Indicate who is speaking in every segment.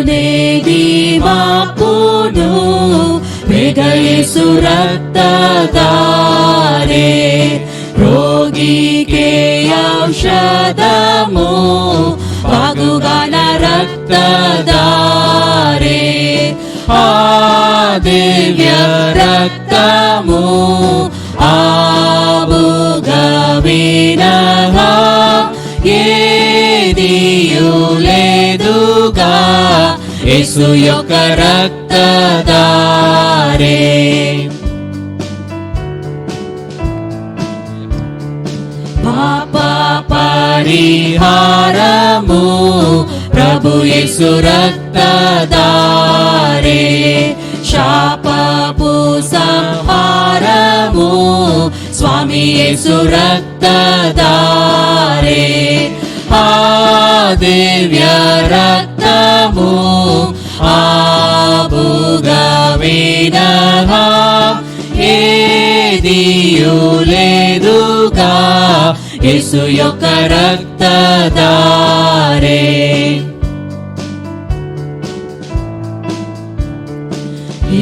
Speaker 1: నేది మాపును యేసు రక్తధారే రోగికే ఔషధము బాగుగాన రక్తధారే ఆ దివ్య రక్తము ఆబుగవినహా ఏదియు లేదుగా యేసు యొక్క రక్తధారే పాప పరిహారము ప్రభు యేసు రక్తధారే శాపపు సంహారము స్వామి యేసు రక్తధారే ఆ దివ్య రక్తము ఆబుగవినహా ఏదియు లేదుగా యేసు యొక్క రక్తధారే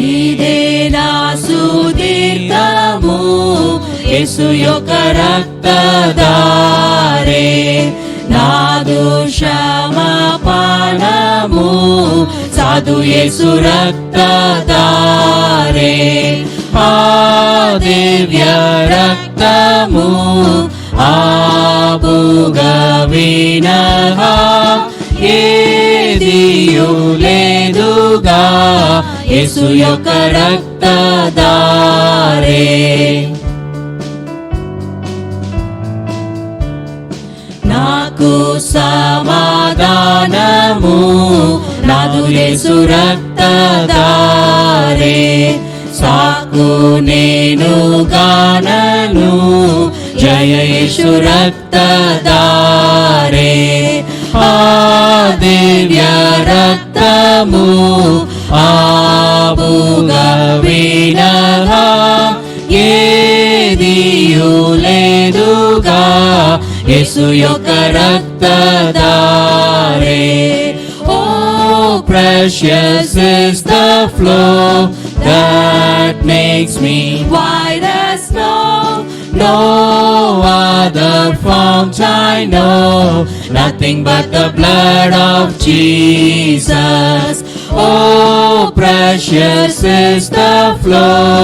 Speaker 1: ఇదే నా సుదీర్ఘము యేసు యొక్క రక్తధారే నాదు క్షమాపణము సాధు యేసు రక్తధారే ఆ దివ్య రక్తము ఆబుగవినహా ఏదియు లేదుగా యేసు యొక్క రక్తధారే నాకు సమాధానము నాదు యేసు రక్తధారే సాకు నేను గానను జయ యేసు రక్తధారే ఆ దివ్య రక్తము ఆబుగవినహా ఏదియు లేదుగా యేసు యొక్క రక్తధారే Oh, precious is the flow that makes me white as snow. No other fount I know, nothing but the blood of Jesus. Oh, precious is the flow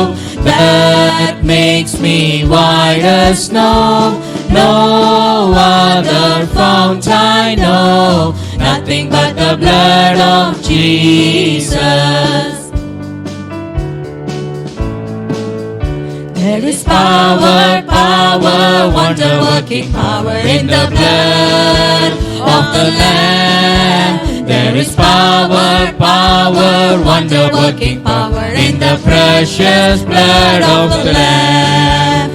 Speaker 1: that makes me white as snow. No other fount I know, nothing but the blood of Jesus. There is power, power, wonder-working power in the blood of the Lamb. There is power, power, wonder-working power in the precious blood of the Lamb.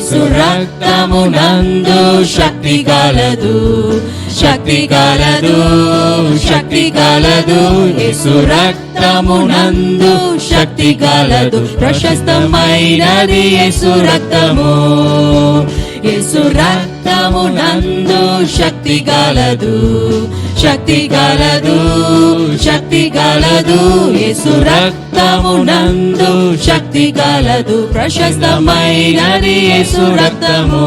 Speaker 1: యేసు రక్తమునందు శక్తి కలదు, శక్తి కలదు, శక్తి కలదు. యేసు రక్తమునందు శక్తి కలదు, ప్రశస్తమైనది యేసు రక్తము. యేసు రక్తమునందు శక్తి కలదు, శక్తి కలదు, శక్తి కలదు. యేసు రక్తమునందు శక్తి కలదు, ప్రశస్తమైనది యేసు రక్తము.